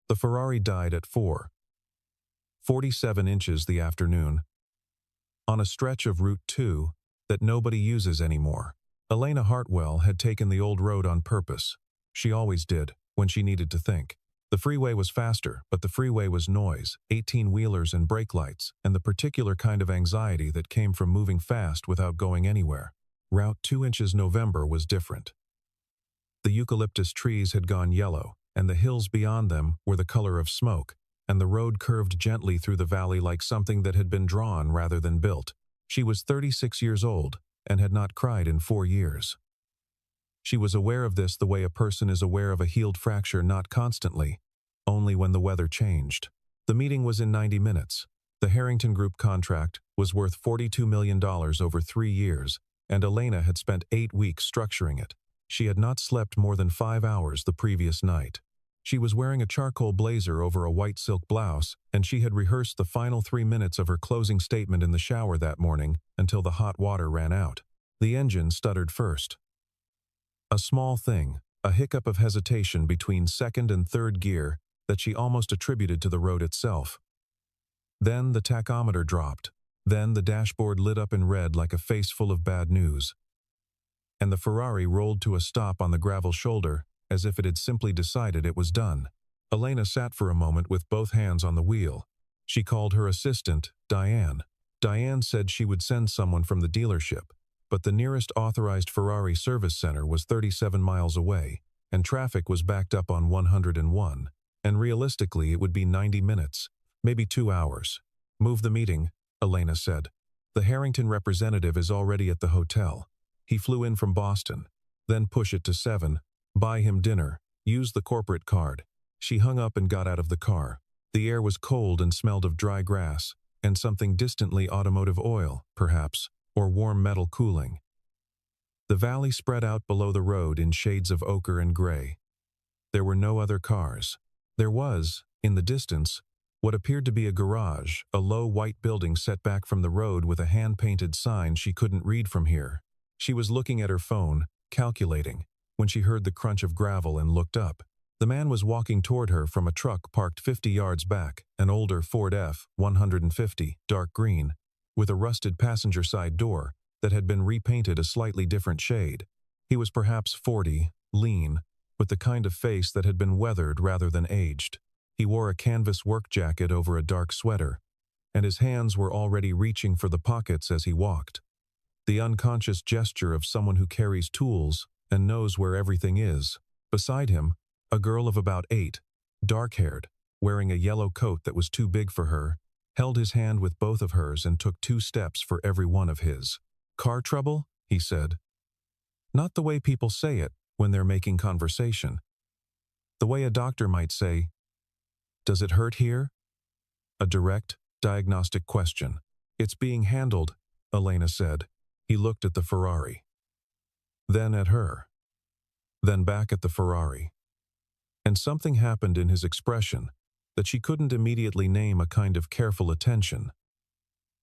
The Ferrari died at 4:47 inches the afternoon, on a stretch of Route 2 that nobody uses anymore. Elena Hartwell had taken the old road on purpose. She always did, when she needed to think. The freeway was faster, but the freeway was noise, 18-wheelers and brake lights, and the particular kind of anxiety that came from moving fast without going anywhere. Route 2 inches November was different. The eucalyptus trees had gone yellow, and the hills beyond them were the color of smoke, and the road curved gently through the valley like something that had been drawn rather than built. She was 36 years old, and had not cried in 4 years. She was aware of this the way a person is aware of a healed fracture, not constantly, only when the weather changed. The meeting was in 90 minutes. The Harrington Group contract was worth $42 million over 3 years, and Elena had spent 8 weeks structuring it. She had not slept more than 5 hours the previous night. She was wearing a charcoal blazer over a white silk blouse, and she had rehearsed the final 3 minutes of her closing statement in the shower that morning until the hot water ran out. The engine stuttered first. A small thing, a hiccup of hesitation between second and third gear that she almost attributed to the road itself. Then the tachometer dropped. Then the dashboard lit up in red like a face full of bad news. And the Ferrari rolled to a stop on the gravel shoulder, as if it had simply decided it was done. Elena sat for a moment with both hands on the wheel. She called her assistant, Diane. Diane said she would send someone from the dealership, but the nearest authorized Ferrari service center was 37 miles away, and traffic was backed up on 101, and realistically it would be 90 minutes, maybe 2 hours. Move the meeting, Elena said. The Harrington representative is already at the hotel. He flew in from Boston. Then push it to 7. Buy him dinner. Use the corporate card. She hung up and got out of the car. The air was cold and smelled of dry grass, and something distantly automotive oil, perhaps, or warm metal cooling. The valley spread out below the road in shades of ochre and gray. There were no other cars. There was, in the distance, what appeared to be a garage, a low white building set back from the road with a hand-painted sign she couldn't read from here. She was looking at her phone, calculating, when she heard the crunch of gravel and looked up. The man was walking toward her from a truck parked 50 yards back, an older Ford F-150, dark green, with a rusted passenger side door that had been repainted a slightly different shade. He was perhaps 40, lean, with the kind of face that had been weathered rather than aged. He wore a canvas work jacket over a dark sweater, and his hands were already reaching for the pockets as he walked. The unconscious gesture of someone who carries tools and knows where everything is. Beside him, a girl of about 8, dark-haired, wearing a yellow coat that was too big for her, held his hand with both of hers and took 2 steps for every one of his. "Car trouble?" he said. Not the way people say it when they're making conversation. The way a doctor might say, "Does it hurt here?" A direct, diagnostic question. "It's being handled," Elena said. He looked at the Ferrari. Then at her. Then back at the Ferrari. And something happened in his expression that she couldn't immediately name, a kind of careful attention.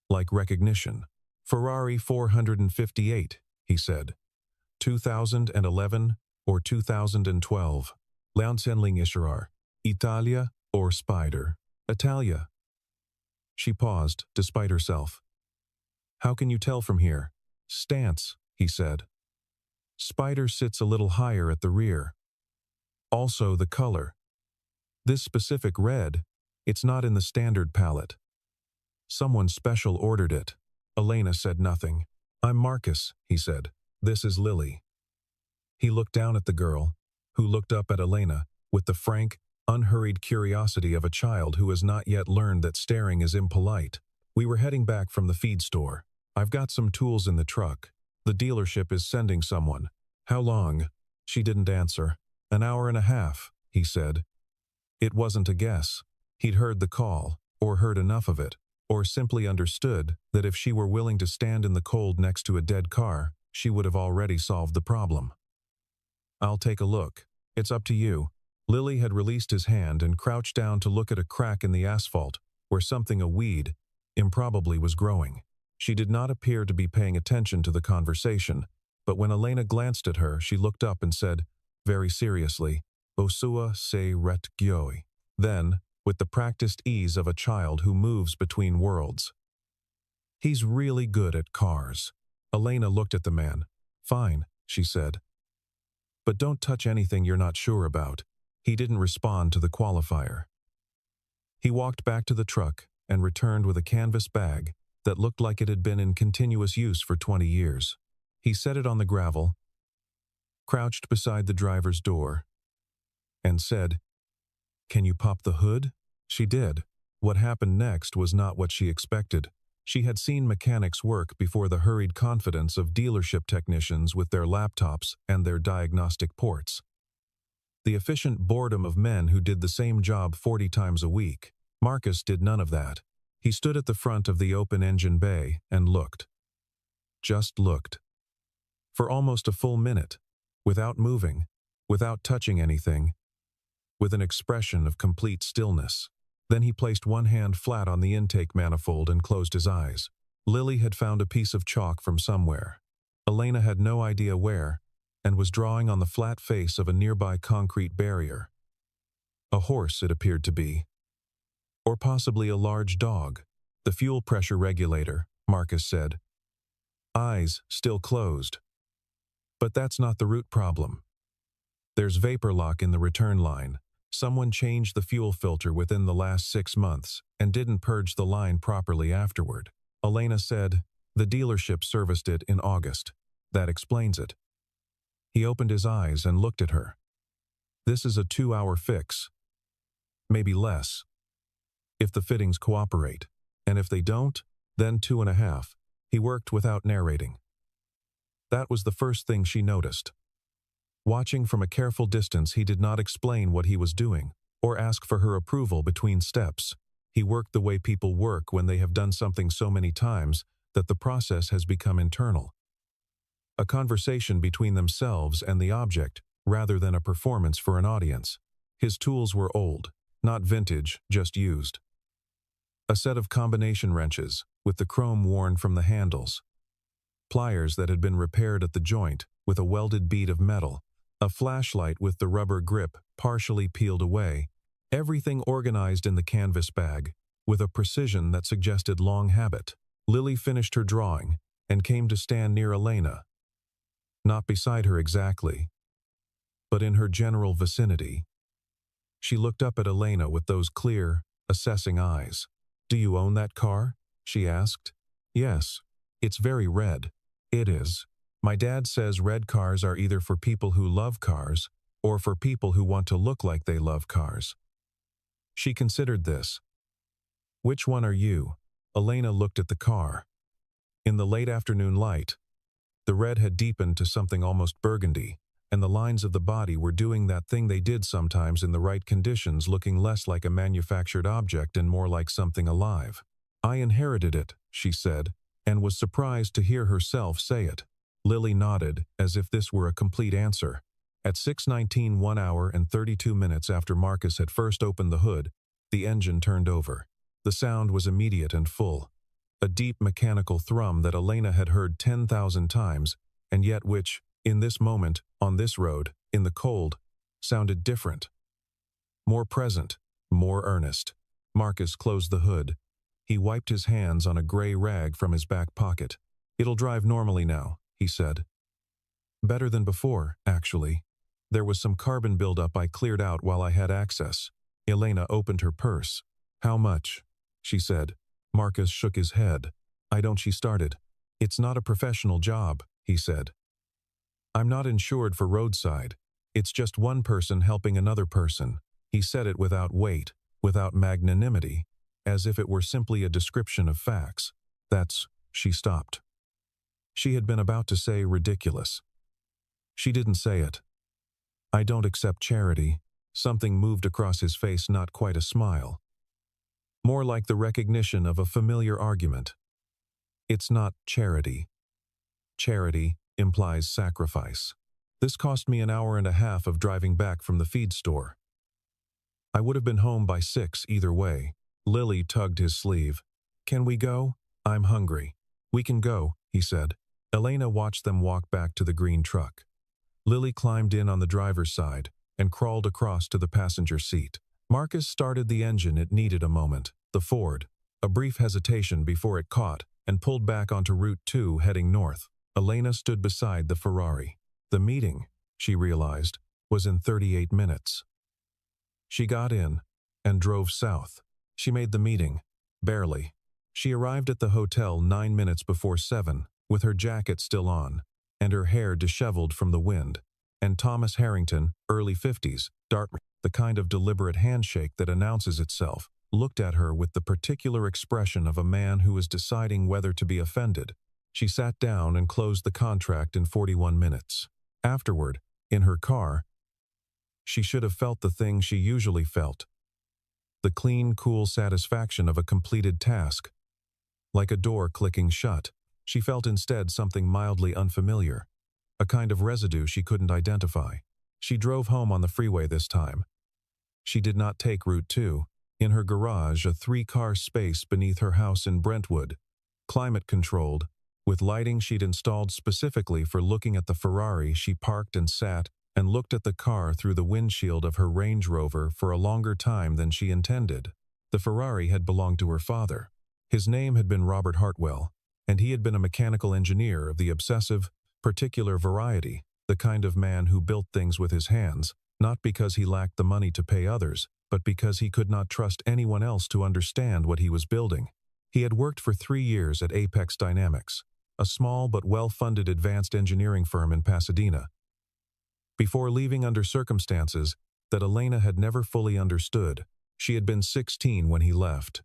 Like recognition. "Ferrari 458, he said. 2011 or 2012. Launsenling Isherar. Italia or Spider. Italia." She paused, despite herself. "How can you tell from here?" "Stance," he said. "Spider sits a little higher at the rear. Also the color. This specific red, it's not in the standard palette. Someone special ordered it." Elena said nothing. "I'm Marcus," he said. "This is Lily." He looked down at the girl, who looked up at Elena with the frank, unhurried curiosity of a child who has not yet learned that staring is impolite. "We were heading back from the feed store. I've got some tools in the truck. The dealership is sending someone." "How long?" She didn't answer. "An hour and a half," he said. It wasn't a guess. He'd heard the call, or heard enough of it, or simply understood that if she were willing to stand in the cold next to a dead car, she would have already solved the problem. "I'll take a look. It's up to you." Lily had released his hand and crouched down to look at a crack in the asphalt where something, a weed, improbably was growing. She did not appear to be paying attention to the conversation, but when Elena glanced at her, she looked up and said, very seriously, "Osua se ret gyoi." Then, with the practiced ease of a child who moves between worlds. "He's really good at cars." Elena looked at the man. "Fine," she said. "But don't touch anything you're not sure about." He didn't respond to the qualifier. He walked back to the truck and returned with a canvas bag that looked like it had been in continuous use for 20 years. He set it on the gravel, crouched beside the driver's door, and said, "Can you pop the hood?" She did. What happened next was not what she expected. She had seen mechanics work before the hurried confidence of dealership technicians with their laptops and their diagnostic ports. The efficient boredom of men who did the same job 40 times a week. Marcus did none of that. He stood at the front of the open engine bay and looked. Just looked. For almost a full minute, without moving, without touching anything, with an expression of complete stillness. Then he placed one hand flat on the intake manifold and closed his eyes. Lily had found a piece of chalk from somewhere. Elena had no idea where, and was drawing on the flat face of a nearby concrete barrier. A horse, it appeared to be. Or possibly a large dog. "The fuel pressure regulator," Marcus said. Eyes still closed. "But that's not the root problem. There's vapor lock in the return line. Someone changed the fuel filter within the last 6 months and didn't purge the line properly afterward." Elena said, "The dealership serviced it in August. That explains it." He opened his eyes and looked at her. "This is a 2-hour fix. Maybe less. If the fittings cooperate. And if they don't, then 2.5. He worked without narrating. That was the first thing she noticed. Watching from a careful distance, he did not explain what he was doing, or ask for her approval between steps. He worked the way people work when they have done something so many times that the process has become internal. A conversation between themselves and the object, rather than a performance for an audience. His tools were old, not vintage, just used. A set of combination wrenches, with the chrome worn from the handles. Pliers that had been repaired at the joint, with a welded bead of metal. A flashlight with the rubber grip partially peeled away. Everything organized in the canvas bag, with a precision that suggested long habit. Lily finished her drawing, and came to stand near Elena. Not beside her exactly, but in her general vicinity. She looked up at Elena with those clear, assessing eyes. "Do you own that car?" she asked. "Yes. It's very red." "It is. My dad says red cars are either for people who love cars, or for people who want to look like they love cars." She considered this. "Which one are you?" Elena looked at the car. In the late afternoon light, the red had deepened to something almost burgundy, and the lines of the body were doing that thing they did sometimes in the right conditions, looking less like a manufactured object and more like something alive. "I inherited it," she said, and was surprised to hear herself say it. Lily nodded, as if this were a complete answer. At 6:19, 1 hour and 32 minutes after Marcus had first opened the hood, the engine turned over. The sound was immediate and full. A deep mechanical thrum that Elena had heard 10,000 times, and yet which, in this moment, on this road, in the cold, sounded different. More present, more earnest. Marcus closed the hood. He wiped his hands on a gray rag from his back pocket. "It'll drive normally now," he said. "Better than before, actually. There was some carbon buildup I cleared out while I had access." Elena opened her purse. "How much?" she said. Marcus shook his head. "I don't," she started. "It's not a professional job," he said. "I'm not insured for roadside. It's just one person helping another person." He said it without weight, without magnanimity, as if it were simply a description of facts. "That's..." She stopped. She had been about to say ridiculous. She didn't say it. "I don't accept charity." Something moved across his face, not quite a smile. More like the recognition of a familiar argument. "It's not charity. Charity implies sacrifice. This cost me an hour and a half of driving back from the feed store. I would have been home by 6 either way." Lily tugged his sleeve. "Can we go? I'm hungry." "We can go," he said. Elena watched them walk back to the green truck. Lily climbed in on the driver's side and crawled across to the passenger seat. Marcus started the engine. It needed a moment. The Ford. A brief hesitation before it caught and pulled back onto Route 2 heading north. Elena stood beside the Ferrari. The meeting, she realized, was in 38 minutes. She got in and drove south. She made the meeting. Barely. She arrived at the hotel 9 minutes before 7, with her jacket still on, and her hair disheveled from the wind. And Thomas Harrington, early 50s, Dartmouth, the kind of deliberate handshake that announces itself, looked at her with the particular expression of a man who is deciding whether to be offended. She sat down and closed the contract in 41 minutes. Afterward, in her car, she should have felt the thing she usually felt. The clean, cool satisfaction of a completed task. Like a door clicking shut, she felt instead something mildly unfamiliar. A kind of residue she couldn't identify. She drove home on the freeway this time. She did not take Route 2. In her garage, a 3-car space beneath her house in Brentwood, climate-controlled, with lighting she'd installed specifically for looking at the Ferrari, she parked and sat and looked at the car through the windshield of her Range Rover for a longer time than she intended. The Ferrari had belonged to her father. His name had been Robert Hartwell, and he had been a mechanical engineer of the obsessive, particular variety, the kind of man who built things with his hands, not because he lacked the money to pay others, but because he could not trust anyone else to understand what he was building. He had worked for 3 years at Apex Dynamics, a small but well-funded advanced engineering firm in Pasadena, before leaving under circumstances that Elena had never fully understood. She had been 16 when he left.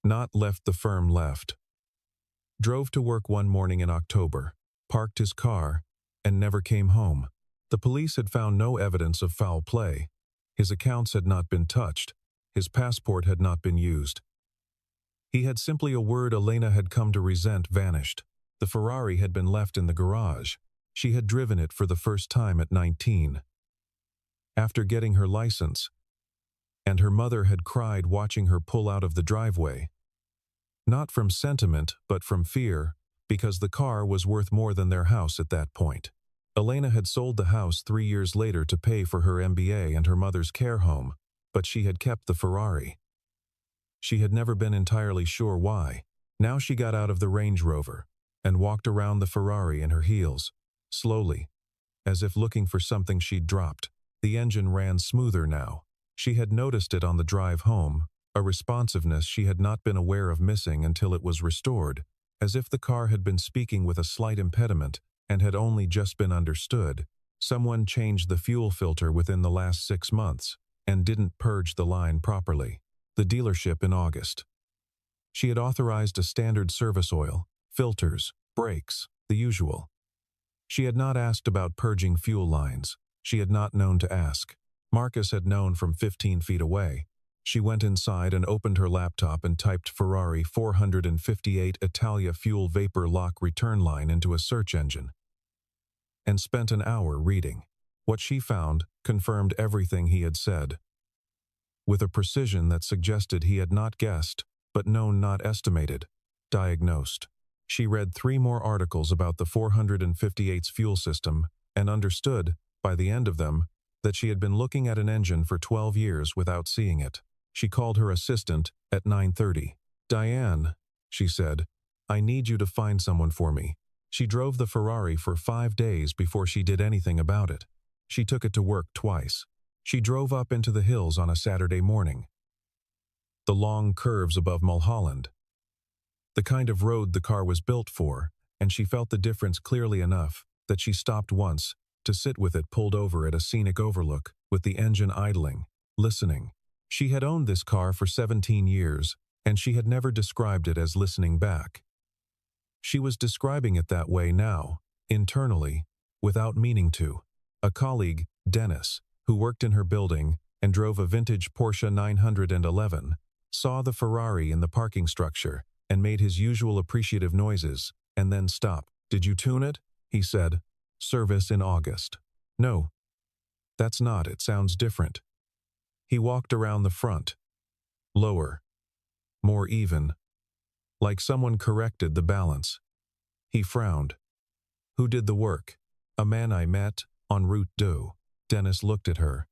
Not left the firm, left. Drove to work one morning in October, parked his car, and never came home. The police had found no evidence of foul play. His accounts had not been touched. His passport had not been used. He had simply a word Elena had come to resent vanished. The Ferrari had been left in the garage. She had driven it for the first time at 19. After getting her license, and her mother had cried watching her pull out of the driveway. Not from sentiment, but from fear, because the car was worth more than their house at that point. Elena had sold the house 3 years later to pay for her MBA and her mother's care home, but she had kept the Ferrari. She had never been entirely sure why. Now she got out of the Range Rover and walked around the Ferrari in her heels, slowly, as if looking for something she'd dropped. The engine ran smoother now. She had noticed it on the drive home, a responsiveness she had not been aware of missing until it was restored, as if the car had been speaking with a slight impediment and had only just been understood. Someone changed the fuel filter within the last 6 months and didn't purge the line properly. The dealership in August. She had authorized a standard service oil, filters, brakes, the usual. She had not asked about purging fuel lines. She had not known to ask. Marcus had known from 15 feet away. She went inside and opened her laptop and typed Ferrari 458 Italia fuel vapor lock return line into a search engine, and spent an hour reading. What she found confirmed everything he had said, with a precision that suggested he had not guessed, but known not estimated, diagnosed. She read 3 more articles about the 458's fuel system and understood, by the end of them, that she had been looking at an engine for 12 years without seeing it. She called her assistant at 9:30. "Diane," she said, "I need you to find someone for me." She drove the Ferrari for 5 days before she did anything about it. She took it to work twice. She drove up into the hills on a Saturday morning. The long curves above Mulholland. The kind of road the car was built for, and she felt the difference clearly enough that she stopped once to sit with it pulled over at a scenic overlook, with the engine idling, listening. She had owned this car for 17 years, and she had never described it as listening back. She was describing it that way now, internally, without meaning to. A colleague, Dennis, who worked in her building and drove a vintage Porsche 911, saw the Ferrari in the parking structure and made his usual appreciative noises, and then stopped. "Did you tune it?" he said. "Service in August." "No. That's not. It sounds different." He walked around the front. Lower. More even. Like someone corrected the balance. He frowned. "Who did the work?" "A man I met on Route 2. Dennis looked at her.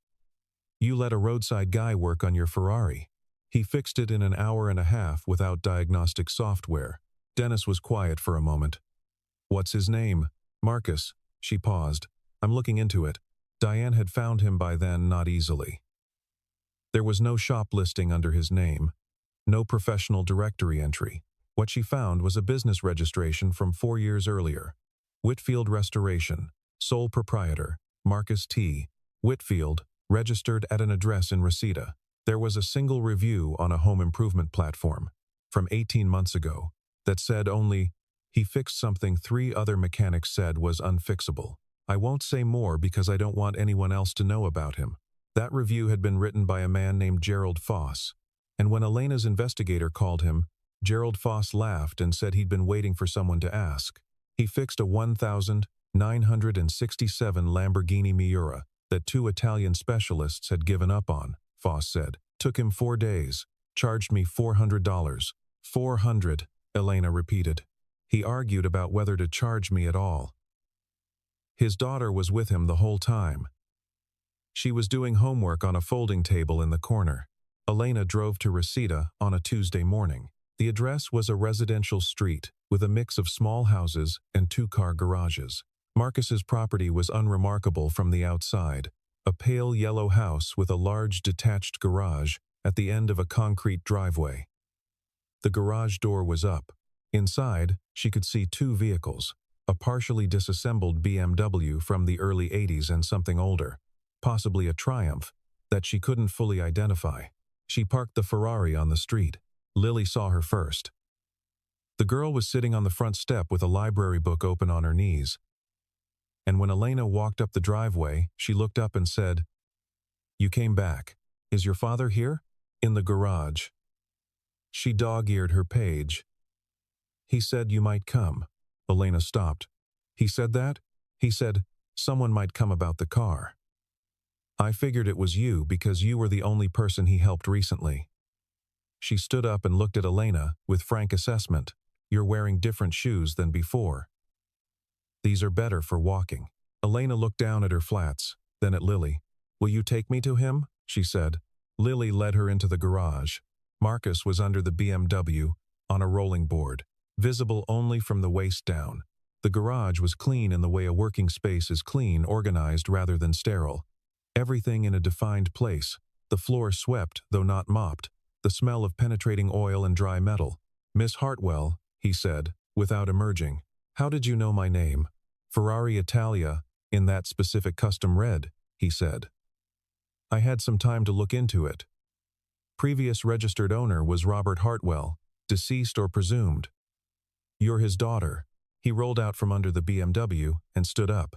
You let a roadside guy work on your Ferrari. He fixed it in an hour and a half without diagnostic software. Dennis was quiet for a moment. What's his name? Marcus. She paused. I'm looking into it. Diane had found him by then, not easily. There was no shop listing under his name. No professional directory entry. What she found was a business registration from 4 years earlier. Whitfield Restoration. Sole proprietor, Marcus T. Whitfield, registered at an address in Reseda. There was a single review on a home improvement platform from 18 months ago that said only, he fixed something 3 other mechanics said was unfixable. I won't say more because I don't want anyone else to know about him. That review had been written by a man named Gerald Foss, and when Elena's investigator called him, Gerald Foss laughed and said he'd been waiting for someone to ask. He fixed a 1,967 Lamborghini Miura that 2 Italian specialists had given up on, Foss said. Took him 4 days. Charged me $400. 400, Elena repeated. He argued about whether to charge me at all. His daughter was with him the whole time. She was doing homework on a folding table in the corner. Elena drove to Reseda on a Tuesday morning. The address was a residential street with a mix of small houses and 2-car garages. Marcus's property was unremarkable from the outside, a pale yellow house with a large detached garage at the end of a concrete driveway. The garage door was up. Inside, she could see 2 vehicles, a partially disassembled BMW from the early 80s and something older, possibly a Triumph, that she couldn't fully identify. She parked the Ferrari on the street. Lily saw her first. The girl was sitting on the front step with a library book open on her knees. And when Elena walked up the driveway, she looked up and said, "You came back. Is your father here?" "In the garage." She dog-eared her page. "He said you might come." Elena stopped. "He said that?" "He said, someone might come about the car. I figured it was you because you were the only person he helped recently." She stood up and looked at Elena with frank assessment. "You're wearing different shoes than before. These are better for walking." Elena looked down at her flats, then at Lily. "Will you take me to him?" she said. Lily led her into the garage. Marcus was under the BMW, on a rolling board, visible only from the waist down. The garage was clean in the way a working space is clean, organized rather than sterile. Everything in a defined place. The floor swept, though not mopped. The smell of penetrating oil and dry metal. "Miss Hartwell," he said, without emerging. "How did you know my name?" "Ferrari Italia, in that specific custom red," he said. "I had some time to look into it. Previous registered owner was Robert Hartwell, deceased or presumed. You're his daughter." He rolled out from under the BMW and stood up.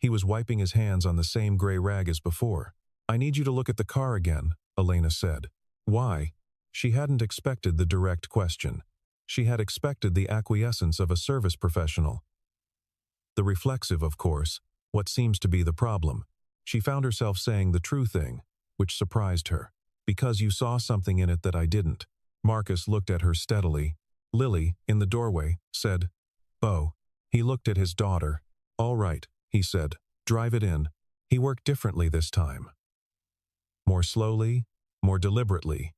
He was wiping his hands on the same gray rag as before. "I need you to look at the car again," Elena said. "Why?" She hadn't expected the direct question. She had expected the acquiescence of a service professional. The reflexive, of course, what seems to be the problem. She found herself saying the true thing, which surprised her. "Because you saw something in it that I didn't." Marcus looked at her steadily. Lily, in the doorway, said, "Bo." He looked at his daughter. "All right," he said. "Drive it in." He worked differently this time. More slowly, more deliberately.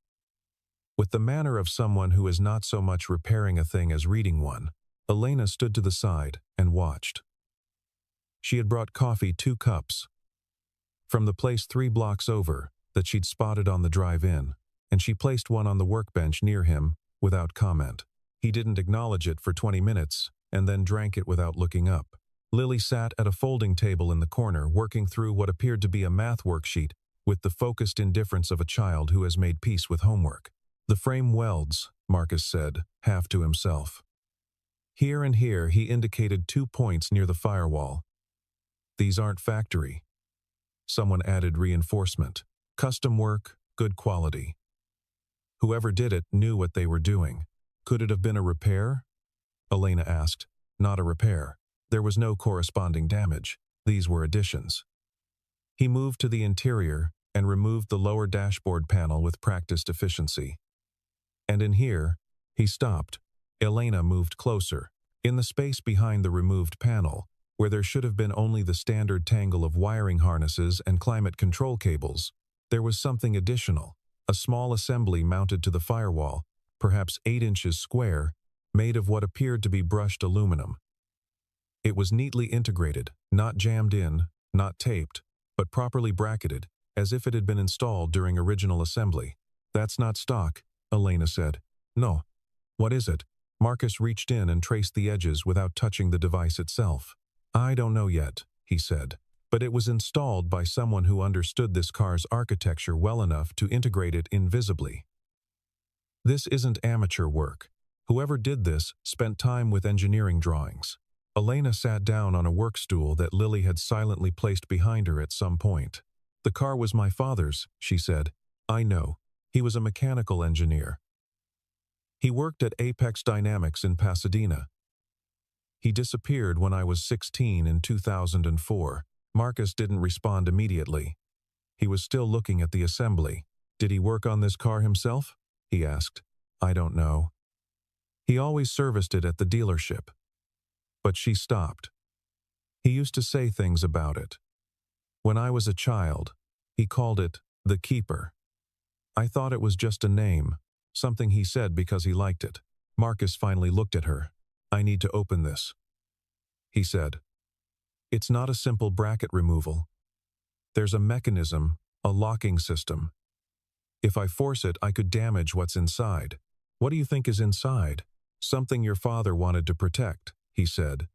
With the manner of someone who is not so much repairing a thing as reading one, Elena stood to the side and watched. She had brought coffee 2 cups from the place 3 blocks over that she'd spotted on the drive-in, and she placed one on the workbench near him without comment. He didn't acknowledge it for 20 minutes and then drank it without looking up. Lily sat at a folding table in the corner working through what appeared to be a math worksheet with the focused indifference of a child who has made peace with homework. "The frame welds," Marcus said, half to himself. Here and here he indicated 2 points near the firewall. "These aren't factory." Someone added reinforcement. "Custom work, good quality." Whoever did it knew what they were doing. Could it have been a repair? Elena asked. Not a repair. There was no corresponding damage. These were additions. He moved to the interior and removed the lower dashboard panel with practiced efficiency. And in here, he stopped. Elena moved closer. In the space behind the removed panel, where there should have been only the standard tangle of wiring harnesses and climate control cables, There was something additional, a small assembly mounted to the firewall, perhaps 8 inches square, made of what appeared to be brushed aluminum. It was neatly integrated, not jammed in, not taped, but properly bracketed, as if it had been installed during original assembly. "That's not stock," Elena said. "No. What is it?" Marcus reached in and traced the edges without touching the device itself. "I don't know yet," he said. "But it was installed by someone who understood this car's architecture well enough to integrate it invisibly. This isn't amateur work. Whoever did this spent time with engineering drawings." Elena sat down on a work stool that Lily had silently placed behind her at some point. "The car was my father's," she said. "I know. He was a mechanical engineer. He worked at Apex Dynamics in Pasadena. He disappeared when I was 16 in 2004. Marcus didn't respond immediately. He was still looking at the assembly. "Did he work on this car himself?" he asked. "I don't know. He always serviced it at the dealership." But she stopped. "He used to say things about it. When I was a child, he called it the Keeper. I thought it was just a name, something he said because he liked it." Marcus finally looked at her. "I need to open this," he said. "It's not a simple bracket removal. There's a mechanism, a locking system. If I force it, I could damage what's inside." "What do you think is inside?" "Something your father wanted to protect," he said.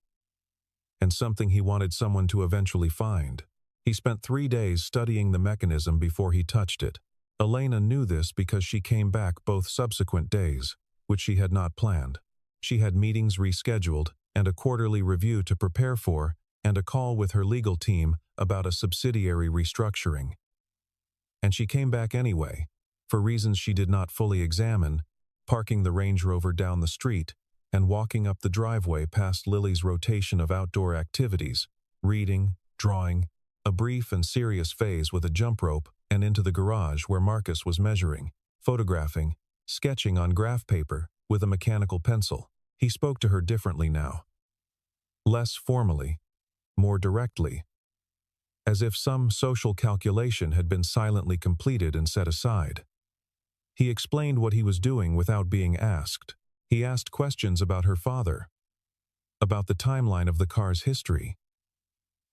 "And something he wanted someone to eventually find. He spent 3 days studying the mechanism before he touched it." Elena knew this because she came back both subsequent days, which she had not planned. She had meetings rescheduled, and a quarterly review to prepare for, and a call with her legal team about a subsidiary restructuring. And she came back anyway, for reasons she did not fully examine, parking the Range Rover down the street and walking up the driveway past Lily's rotation of outdoor activities, reading, drawing, a brief and serious phase with a jump rope, and into the garage where Marcus was measuring, photographing, sketching on graph paper with a mechanical pencil. He spoke to her differently now. Less formally, more directly, as if some social calculation had been silently completed and set aside. He explained what he was doing without being asked. He asked questions about her father, about the timeline of the car's history,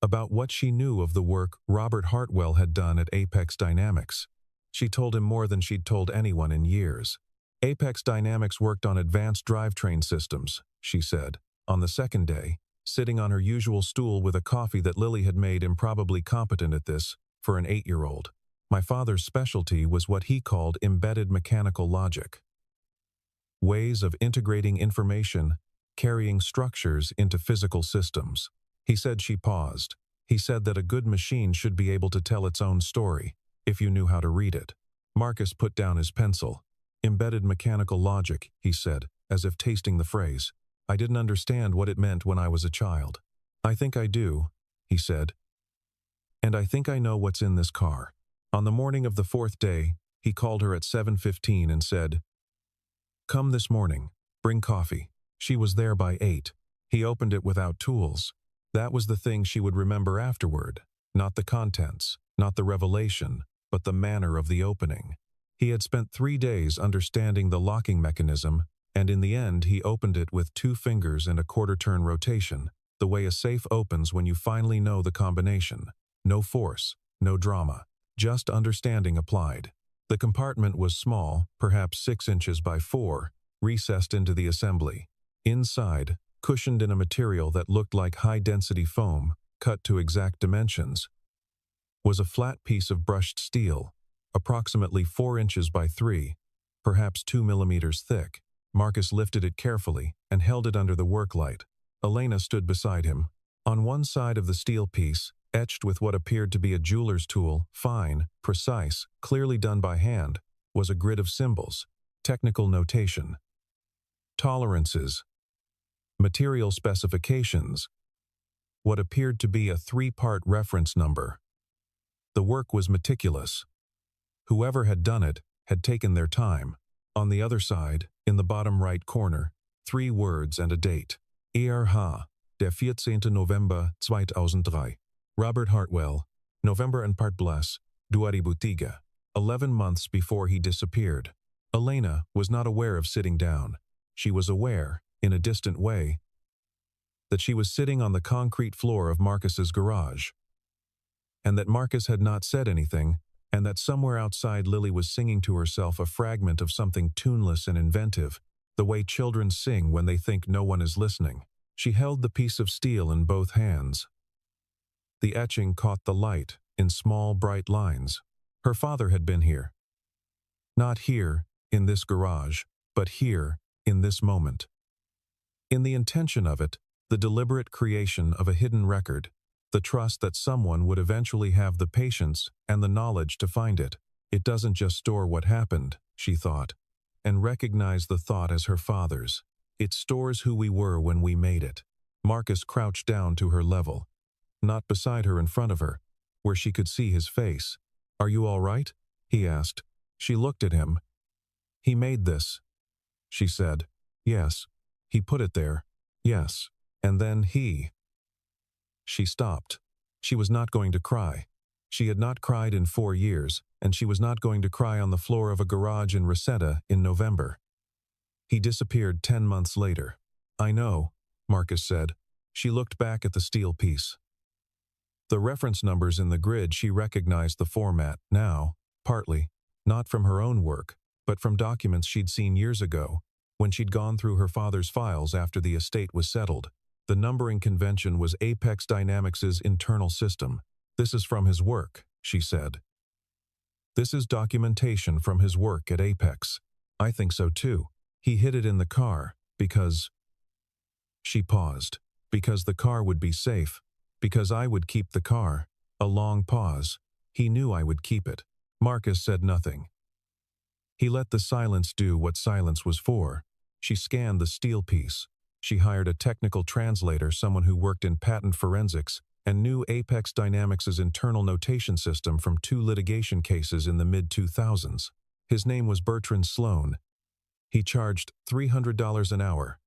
about what she knew of the work Robert Hartwell had done at Apex Dynamics. She told him more than she'd told anyone in years. Apex Dynamics worked on advanced drivetrain systems, she said. On the second day, sitting on her usual stool with a coffee that Lily had made improbably competent at this, for an 8-year-old. "My father's specialty was what he called embedded mechanical logic. Ways of integrating information, carrying structures into physical systems." He said. She paused. "He said that a good machine should be able to tell its own story, if you knew how to read it." Marcus put down his pencil. "Embedded mechanical logic," he said, as if tasting the phrase. "I didn't understand what it meant when I was a child. I think I do," he said. "And I think I know what's in this car." On the morning of the 4th day, he called her at 7:15 and said, "Come this morning. Bring coffee." She was there by 8. He opened it without tools. That was the thing she would remember afterward. Not the contents, not the revelation, but the manner of the opening. He had spent 3 days understanding the locking mechanism, and in the end he opened it with 2 fingers and a quarter-turn rotation, the way a safe opens when you finally know the combination. No force, no drama, just understanding applied. The compartment was small, perhaps 6 inches by 4, recessed into the assembly. Inside, cushioned in a material that looked like high-density foam, cut to exact dimensions, was a flat piece of brushed steel, approximately 4 inches by 3, perhaps 2 millimeters thick. Marcus lifted it carefully and held it under the work light. Elena stood beside him. On one side of the steel piece, etched with what appeared to be a jeweler's tool, fine, precise, clearly done by hand, was a grid of symbols, technical notation, tolerances, material specifications, what appeared to be a 3-part reference number. The work was meticulous. Whoever had done it had taken their time. On the other side, in the bottom right corner, 3 words and a date. ERH, der 14. November 2003. Robert Hartwell, November and Part Bless, 2003. 11 months before he disappeared. Elena was not aware of sitting down. She was aware, in a distant way, that she was sitting on the concrete floor of Marcus's garage, and that Marcus had not said anything, and that somewhere outside Lily was singing to herself a fragment of something tuneless and inventive, the way children sing when they think no one is listening. She held the piece of steel in both hands. The etching caught the light in small, bright lines. Her father had been here. Not here, in this garage, but here, in this moment. In the intention of it, the deliberate creation of a hidden record, the trust that someone would eventually have the patience and the knowledge to find it. It doesn't just store what happened, she thought, and recognized the thought as her father's. It stores who we were when we made it. Marcus crouched down to her level, not beside her, in front of her, where she could see his face. "Are you all right?" he asked. She looked at him. "He made this," she said. "Yes. He put it there. Yes. And then he..." She stopped. She was not going to cry. She had not cried in 4 years, and she was not going to cry on the floor of a garage in Reseda in November. He disappeared 10 months later. "I know," Marcus said. She looked back at the steel piece. The reference numbers in the grid, she recognized the format now, partly, not from her own work, but from documents she'd seen years ago, when she'd gone through her father's files after the estate was settled. The numbering convention was Apex Dynamics's internal system. "This is from his work," she said. "This is documentation from his work at Apex." "I think so too. He hid it in the car, because..." She paused. "Because the car would be safe. Because I would keep the car." A long pause. "He knew I would keep it." Marcus said nothing. He let the silence do what silence was for. She scanned the steel piece. She hired a technical translator, someone who worked in patent forensics, and knew Apex Dynamics's internal notation system from 2 litigation cases in the mid-2000s. His name was Bertrand Sloan. He charged $300 an hour,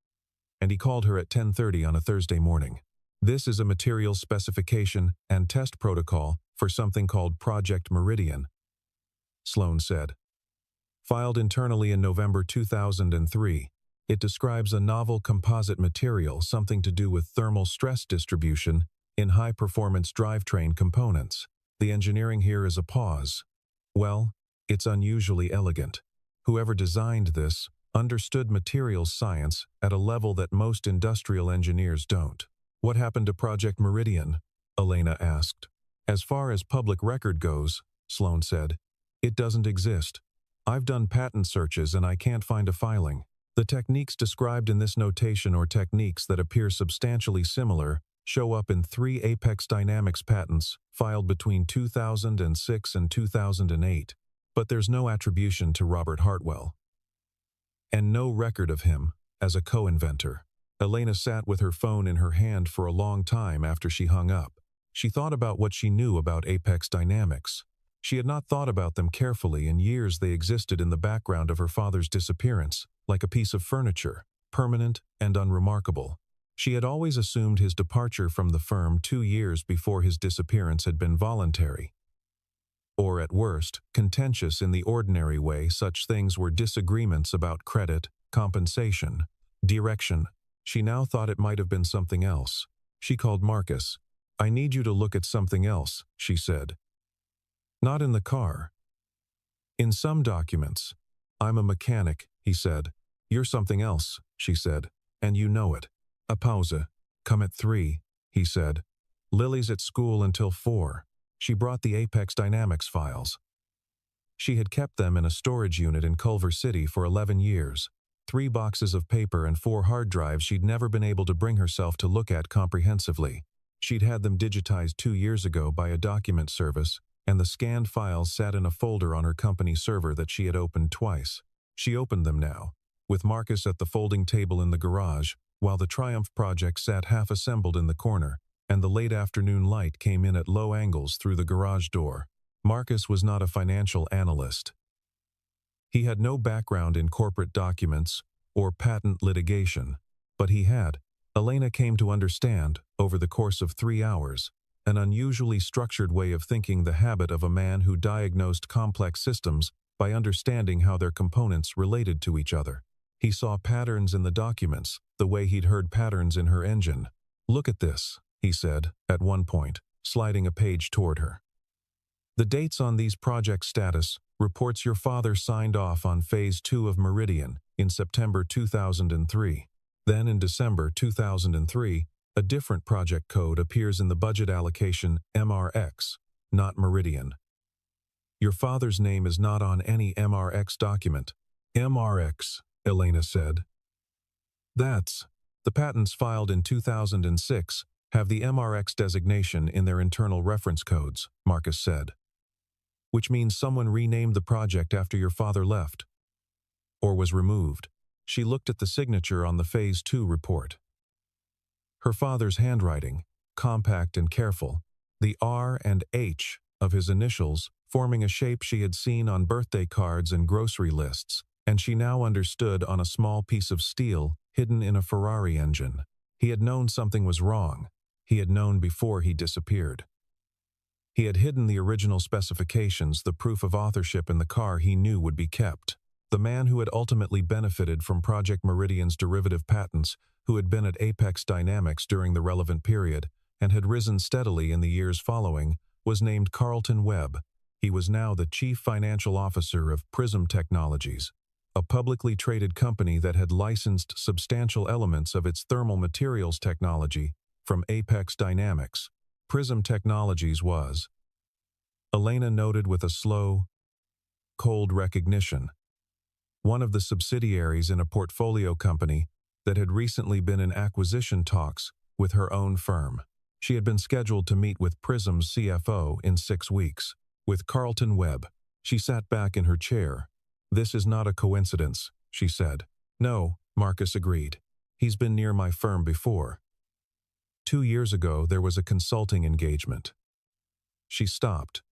and he called her at 10:30 on a Thursday morning. "This is a materials specification and test protocol for something called Project Meridian," Sloan said. "Filed internally in November 2003. It describes a novel composite material, something to do with thermal stress distribution in high-performance drivetrain components. The engineering here is a pause. Well, it's unusually elegant. Whoever designed this understood materials science at a level that most industrial engineers don't." "What happened to Project Meridian?" Elena asked. "As far as public record goes," Sloan said, "it doesn't exist. I've done patent searches and I can't find a filing. The techniques described in this notation, or techniques that appear substantially similar, show up in 3 Apex Dynamics patents filed between 2006 and 2008, but there's no attribution to Robert Hartwell. And no record of him as a co-inventor." Elena sat with her phone in her hand for a long time after she hung up. She thought about what she knew about Apex Dynamics. She had not thought about them carefully. In years they existed in the background of her father's disappearance, like a piece of furniture, permanent and unremarkable. She had always assumed his departure from the firm 2 years before his disappearance had been voluntary, or at worst, contentious in the ordinary way. Such things were disagreements about credit, compensation, direction. She now thought it might have been something else. She called Marcus. "I need you to look at something else," she said. "Not in the car. In some documents." "I'm a mechanic," he said. "You're something else," she said, "and you know it." A pause. "Come at 3, he said. "Lily's at school until 4. She brought the Apex Dynamics files. She had kept them in a storage unit in Culver City for 11 years. 3 boxes of paper and 4 hard drives she'd never been able to bring herself to look at comprehensively. She'd had them digitized 2 years ago by a document service, and the scanned files sat in a folder on her company server that she had opened twice. She opened them now, with Marcus at the folding table in the garage, while the Triumph project sat half-assembled in the corner, and the late afternoon light came in at low angles through the garage door. Marcus was not a financial analyst. He had no background in corporate documents or patent litigation, but he had, Elena came to understand, over the course of 3 hours, an unusually structured way of thinking, the habit of a man who diagnosed complex systems by understanding how their components related to each other. He saw patterns in the documents, the way he'd heard patterns in her engine. "Look at this," he said, at one point, sliding a page toward her. "The dates on these project status reports your father signed off on Phase 2 of Meridian in September 2003. Then in December 2003, a different project code appears in the budget allocation MRX, not Meridian. Your father's name is not on any MRX document." "MRX," Elena said. The patents filed in 2006 have the MRX designation in their internal reference codes," Marcus said. "Which means someone renamed the project after your father left. Or was removed." She looked at the signature on the Phase 2 report. Her father's handwriting, compact and careful, the R and H of his initials forming a shape she had seen on birthday cards and grocery lists, and she now understood on a small piece of steel hidden in a Ferrari engine. He had known something was wrong. He had known before he disappeared. He had hidden the original specifications, the proof of authorship in the car he knew would be kept. The man who had ultimately benefited from Project Meridian's derivative patents, who had been at Apex Dynamics during the relevant period and had risen steadily in the years following, was named Carlton Webb. He was now the chief financial officer of Prism Technologies, a publicly traded company that had licensed substantial elements of its thermal materials technology from Apex Dynamics. Prism Technologies was, Elena noted with a slow, cold recognition, one of the subsidiaries in a portfolio company that had recently been in acquisition talks with her own firm. She had been scheduled to meet with Prism's CFO in 6 weeks. With Carlton Webb, she sat back in her chair. "This is not a coincidence," she said. "No," Marcus agreed. "He's been near my firm before. 2 years ago, there was a consulting engagement." She stopped.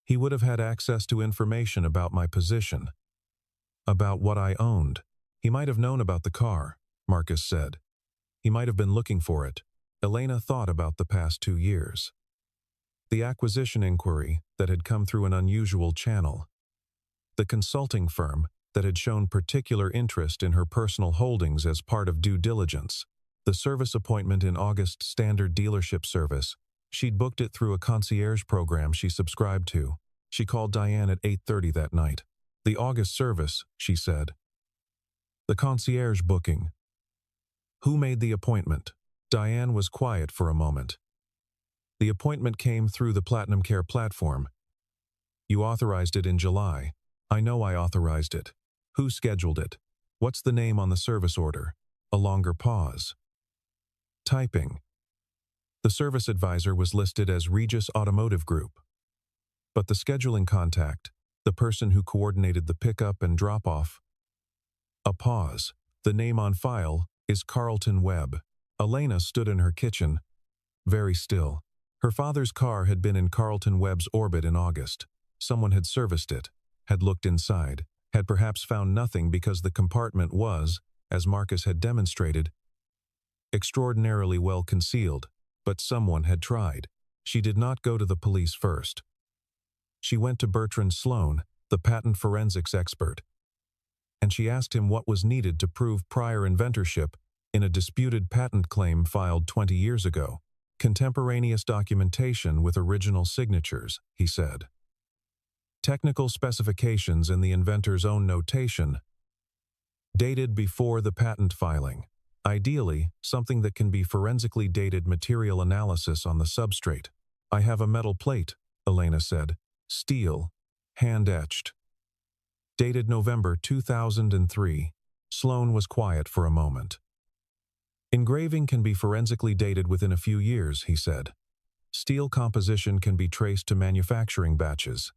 "He would have had access to information about my position, about what I owned. He might have known about the car," Marcus said. "He might have been looking for it." Elena thought about the past 2 years. The acquisition inquiry that had come through an unusual channel. The consulting firm that had shown particular interest in her personal holdings as part of due diligence. The service appointment in August standard dealership service. She'd booked it through a concierge program she subscribed to. She called Diane at 8:30 that night. "The August service," she said. "The concierge booking. Who made the appointment?" Diane was quiet for a moment. "The appointment came through the Platinum Care platform. You authorized it in July." "I know I authorized it. Who scheduled it? What's the name on the service order?" A longer pause. "Typing. The service advisor was listed as Regis Automotive Group. But the scheduling contact, the person who coordinated the pickup and drop-off." A pause. "The name on file is Carlton Webb." Elena stood in her kitchen, very still. Her father's car had been in Carlton Webb's orbit in August. Someone had serviced it, had looked inside, had perhaps found nothing because the compartment was, as Marcus had demonstrated, extraordinarily well concealed, but someone had tried. She did not go to the police first. She went to Bertrand Sloan, the patent forensics expert, and she asked him what was needed to prove prior inventorship in a disputed patent claim filed 20 years ago. "Contemporaneous documentation with original signatures," he said. "Technical specifications in the inventor's own notation, dated before the patent filing. Ideally, something that can be forensically dated material analysis on the substrate." "I have a metal plate," Elena said. "Steel, hand-etched. Dated November 2003. Sloan was quiet for a moment. "Engraving can be forensically dated within a few years," he said. "Steel composition can be traced to manufacturing batches.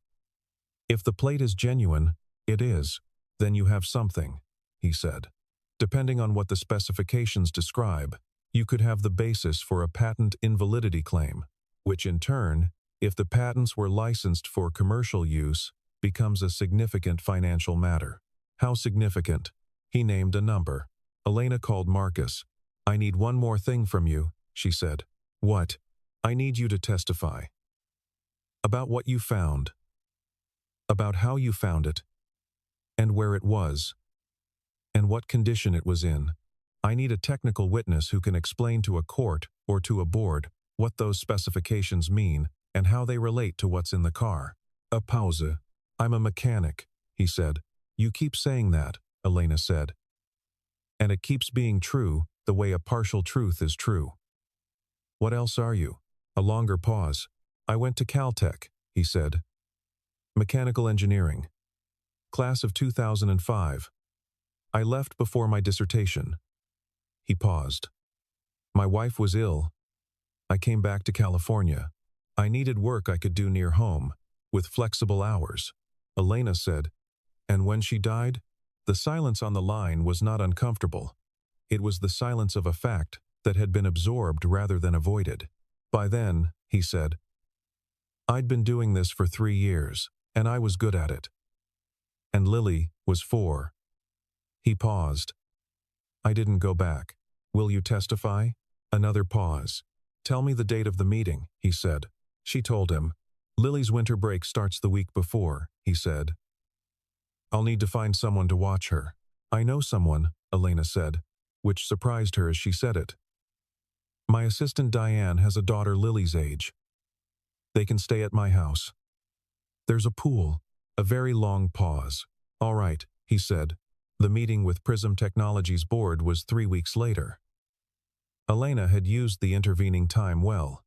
If the plate is genuine, it is, then you have something," he said. "Depending on what the specifications describe, you could have the basis for a patent invalidity claim, which in turn, if the patents were licensed for commercial use, becomes a significant financial matter." "How significant?" He named a number. Elena called Marcus. "I need one more thing from you," she said. "What?" I need you to testify. About what you found. About how you found it. And where it was. And what condition it was in. I need a technical witness who can explain to a court or to a board what those specifications mean and how they relate to what's in the car. A pause. I'm a mechanic, he said. You keep saying that, Elena said. And it keeps being true the way a partial truth is true. What else are you? A longer pause. I went to Caltech, he said. Mechanical engineering. Class of 2005. I left before my dissertation. He paused. My wife was ill. I came back to California. I needed work I could do near home, with flexible hours. Elena said, and when she died, the silence on the line was not uncomfortable. It was the silence of a fact that had been absorbed rather than avoided. By then, he said, I'd been doing this for 3 years, and I was good at it. And Lily was 4. He paused. I didn't go back. Will you testify? Another pause. Tell me the date of the meeting, he said. She told him. Lily's winter break starts the week before, he said. I'll need to find someone to watch her. I know someone, Elena said, which surprised her as she said it. My assistant Diane has a daughter Lily's age. They can stay at my house. There's a pool. A very long pause. All right, he said. The meeting with Prism Technologies board was 3 weeks later. Elena had used the intervening time well.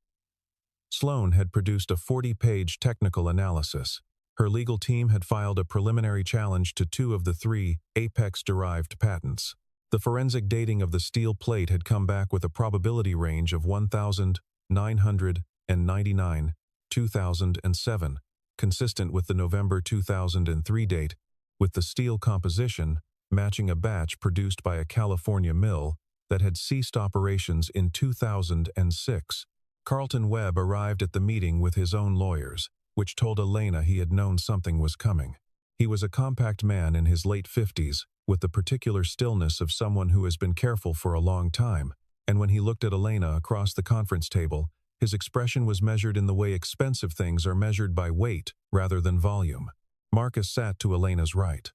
Sloan had produced a 40-page technical analysis. Her legal team had filed a preliminary challenge to 2 of the 3 Apex-derived patents. The forensic dating of the steel plate had come back with a probability range of 1,999, 2007, consistent with the November 2003 date, with the steel composition matching a batch produced by a California mill that had ceased operations in 2006. Carlton Webb arrived at the meeting with his own lawyers, which told Elena he had known something was coming. He was a compact man in his late 50s, with the particular stillness of someone who has been careful for a long time, and when he looked at Elena across the conference table, his expression was measured in the way expensive things are measured by weight rather than volume. Marcus sat to Elena's right.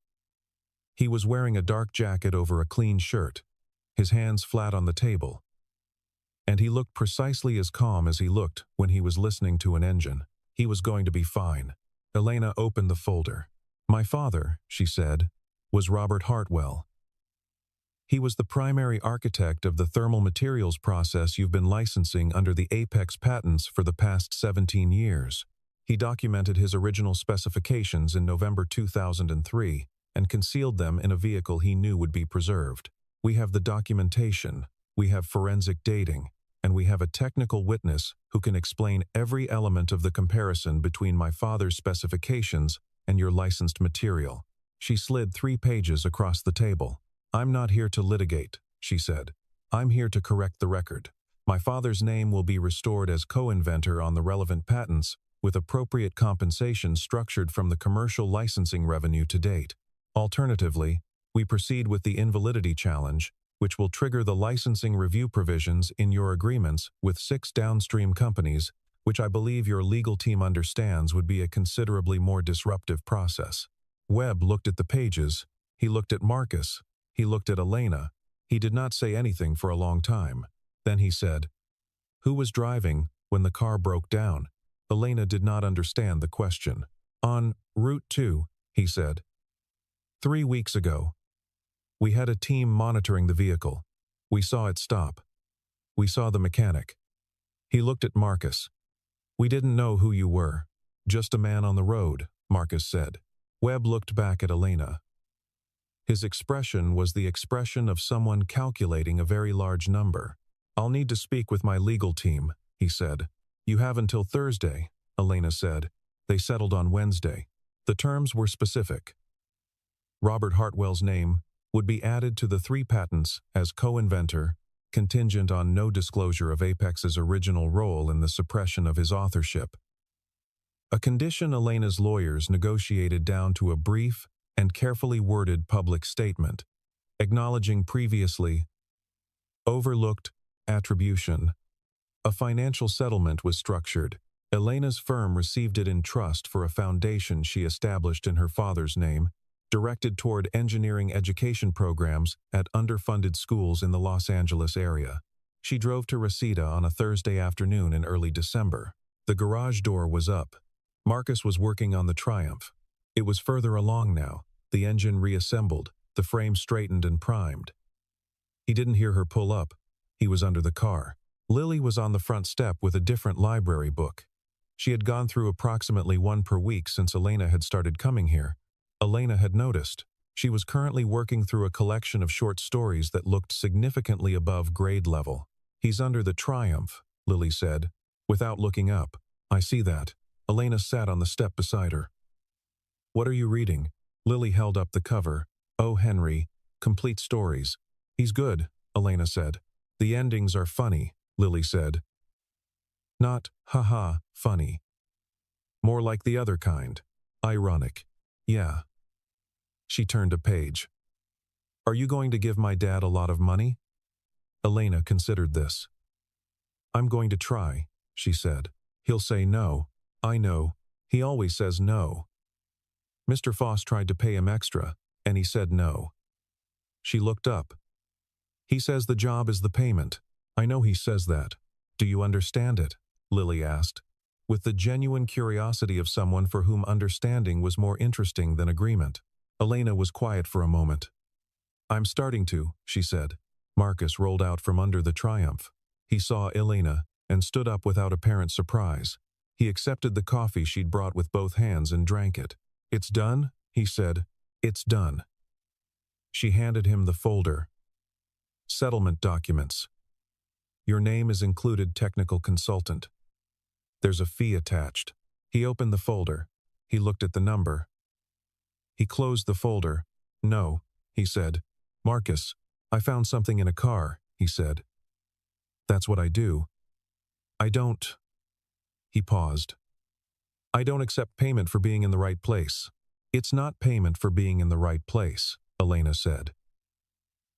He was wearing a dark jacket over a clean shirt, his hands flat on the table, and he looked precisely as calm as he looked when he was listening to an engine. He was going to be fine. Elena opened the folder. My father, she said, was Robert Hartwell. He was the primary architect of the thermal materials process you've been licensing under the Apex patents for the past 17 years. He documented his original specifications in November 2003 and concealed them in a vehicle he knew would be preserved. We have the documentation, we have forensic dating, and we have a technical witness who can explain every element of the comparison between my father's specifications and your licensed material. She slid 3 pages across the table. I'm not here to litigate, she said. I'm here to correct the record. My father's name will be restored as co-inventor on the relevant patents, with appropriate compensation structured from the commercial licensing revenue to date. Alternatively, we proceed with the invalidity challenge, which will trigger the licensing review provisions in your agreements with 6 downstream companies, which I believe your legal team understands would be a considerably more disruptive process. Webb looked at the pages. He looked at Marcus. He looked at Elena. He did not say anything for a long time. Then he said, "Who was driving when the car broke down?" Elena did not understand the question. "On Route 2, he said. 3 weeks ago. We had a team monitoring the vehicle. We saw it stop. We saw the mechanic." He looked at Marcus. "We didn't know who you were. Just a man on the road," Marcus said. Webb looked back at Elena. His expression was the expression of someone calculating a very large number. "I'll need to speak with my legal team," he said. "You have until Thursday," Elena said. They settled on Wednesday. The terms were specific. Robert Hartwell's name would be added to the 3 patents as co-inventor, contingent on no disclosure of Apex's original role in the suppression of his authorship. A condition Elena's lawyers negotiated down to a brief and carefully worded public statement, acknowledging previously overlooked attribution A financial settlement was structured. Elena's firm received it in trust for a foundation she established in her father's name, directed toward engineering education programs at underfunded schools in the Los Angeles area. She drove to Reseda on a Thursday afternoon in early December. The garage door was up. Marcus was working on the Triumph. It was further along now, the engine reassembled, the frame straightened and primed. He didn't hear her pull up. He was under the car. Lily was on the front step with a different library book. She had gone through approximately one per week since Elena had started coming here. Elena had noticed. She was currently working through a collection of short stories that looked significantly above grade level. "He's under the Triumph," Lily said, without looking up. "I see that." Elena sat on the step beside her. "What are you reading?" Lily held up the cover. "Oh, Henry, Complete Stories." "He's good," Elena said. "The endings are funny," Lily said. "Not, haha, funny. More like the other kind. Ironic." "Yeah." She turned a page. "Are you going to give my dad a lot of money?" Elena considered this. "I'm going to try," she said. "He'll say no." "I know. He always says no. Mr. Foss tried to pay him extra, and he said no." She looked up. "He says the job is the payment." "I know he says that. Do you understand it?" Lily asked, with the genuine curiosity of someone for whom understanding was more interesting than agreement. Elena was quiet for a moment. "I'm starting to," she said. Marcus rolled out from under the Triumph. He saw Elena and stood up without apparent surprise. He accepted the coffee she'd brought with both hands and drank it. "It's done?" he said. "It's done." She handed him the folder. "Settlement documents. Your name is included technical consultant. There's a fee attached." He opened the folder. He looked at the number. He closed the folder. "No," he said. "Marcus, I found something in a car," he said. "That's what I do. I don't..." He paused. "I don't accept payment for being in the right place." "It's not payment for being in the right place," Elena said.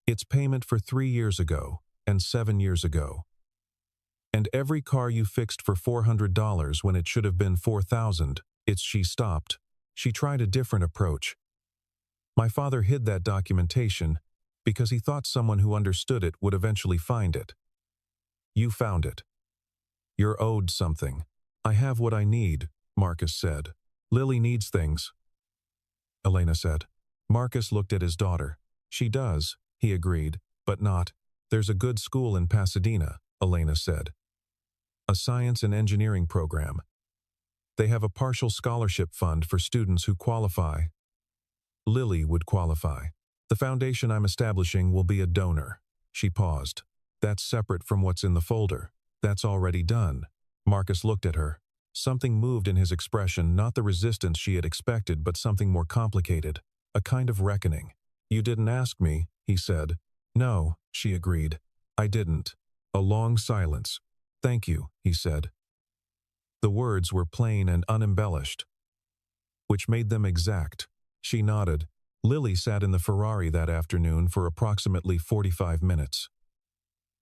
"It's payment for 3 years ago and 7 years ago. And every car you fixed for $400 when it should have been $4,000. It's..." She stopped. She tried a different approach. "My father hid that documentation because he thought someone who understood it would eventually find it. You found it. You're owed something." "I have what I need," Marcus said. "Lily needs things," Elena said. Marcus looked at his daughter. "She does," he agreed, "but not." "There's a good school in Pasadena," Elena said. "A science and engineering program. They have a partial scholarship fund for students who qualify. Lily would qualify. The foundation I'm establishing will be a donor." She paused. "That's separate from what's in the folder. That's already done." Marcus looked at her. Something moved in his expression, not the resistance she had expected, but something more complicated, a kind of reckoning. "You didn't ask me," he said. "No," she agreed. "I didn't." A long silence. "Thank you," he said. The words were plain and unembellished, which made them exact. She nodded. Lily sat in the Ferrari that afternoon for approximately 45 minutes.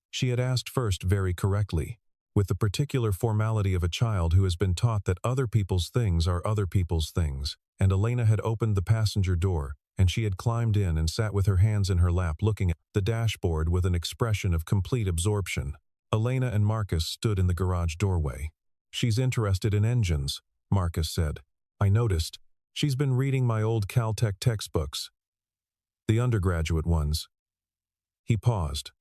She had asked first very correctly, with the particular formality of a child who has been taught that other people's things are other people's things, and Elena had opened the passenger door, and she had climbed in and sat with her hands in her lap looking at the dashboard with an expression of complete absorption. Elena and Marcus stood in the garage doorway. "She's interested in engines," Marcus said. "I noticed. She's been reading my old Caltech textbooks. The undergraduate ones." He paused.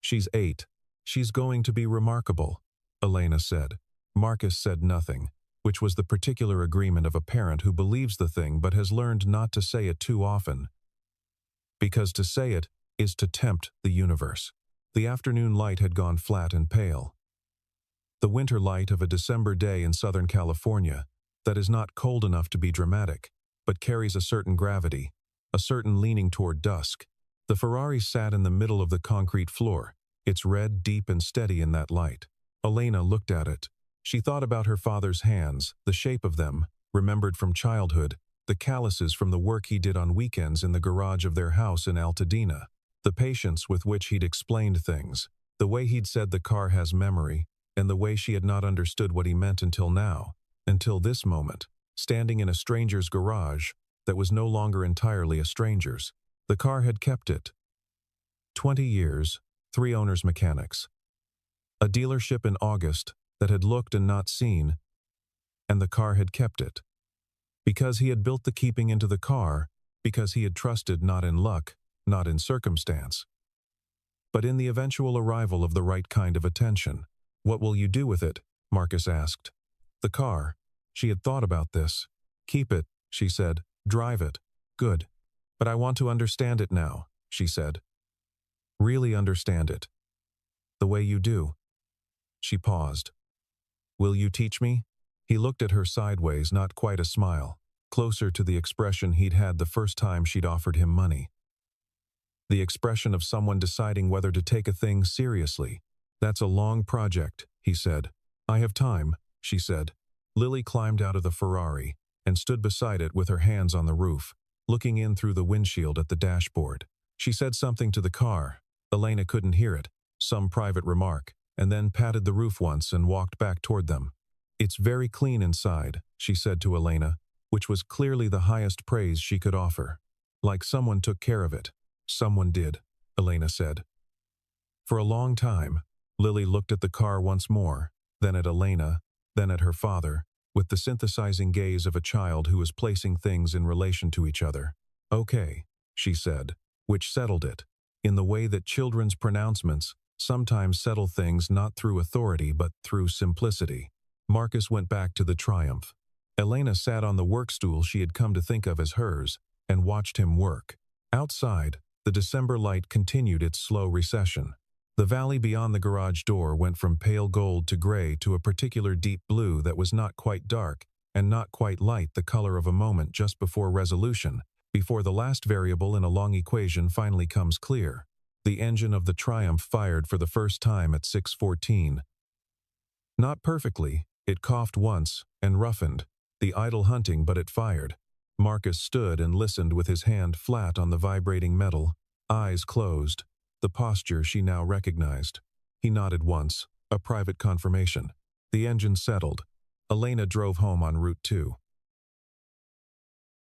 "She's 8. She's going to be remarkable," Elena said. Marcus said nothing, which was the particular agreement of a parent who believes the thing but has learned not to say it too often. Because to say it is to tempt the universe. The afternoon light had gone flat and pale. The winter light of a December day in Southern California that is not cold enough to be dramatic, but carries a certain gravity, a certain leaning toward dusk. The Ferrari sat in the middle of the concrete floor, its red deep and steady in that light. Elena looked at it. She thought about her father's hands, the shape of them, remembered from childhood, the calluses from the work he did on weekends in the garage of their house in Altadena, the patience with which he'd explained things, The way he'd said the car has memory, and the way she had not understood what he meant until now, until this moment, standing in a stranger's garage that was no longer entirely a stranger's. The car had kept it. 20 years, 3 owners mechanics. A dealership in August that had looked and not seen, and the car had kept it. Because he had built the keeping into the car, because he had trusted not in luck, not in circumstance, but in the eventual arrival of the right kind of attention. What will you do with it? Marcus asked. The car. She had thought about this. Keep it, she said. Drive it. Good. But I want to understand it now, she said. Really understand it. The way you do. She paused. Will you teach me? He looked at her sideways, not quite a smile, closer to the expression he'd had the first time she'd offered him money. The expression of someone deciding whether to take a thing seriously. That's a long project, he said. I have time, she said. Lily climbed out of the Ferrari and stood beside it with her hands on the roof, looking in through the windshield at the dashboard. She said something to the car. Elena couldn't hear it, some private remark, and then patted the roof once and walked back toward them. It's very clean inside, she said to Elena, which was clearly the highest praise she could offer. Like someone took care of it. Someone did, Elena said. For a long time, Lily looked at the car once more, then at Elena, then at her father, with the synthesizing gaze of a child who is placing things in relation to each other. Okay, she said, which settled it, in the way that children's pronouncements sometimes settle things not through authority but through simplicity. Marcus went back to the Triumph. Elena sat on the workstool she had come to think of as hers and watched him work. Outside, the December light continued its slow recession. The valley beyond the garage door went from pale gold to gray to a particular deep blue that was not quite dark and not quite light, the color of a moment just before resolution, before the last variable in a long equation finally comes clear. The engine of the Triumph fired for the first time at 6:14. Not perfectly, it coughed once and roughened, the idle hunting, but it fired. Marcus stood and listened with his hand flat on the vibrating metal, eyes closed, the posture she now recognized. He nodded once, a private confirmation. The engine settled. Elena drove home on Route 2.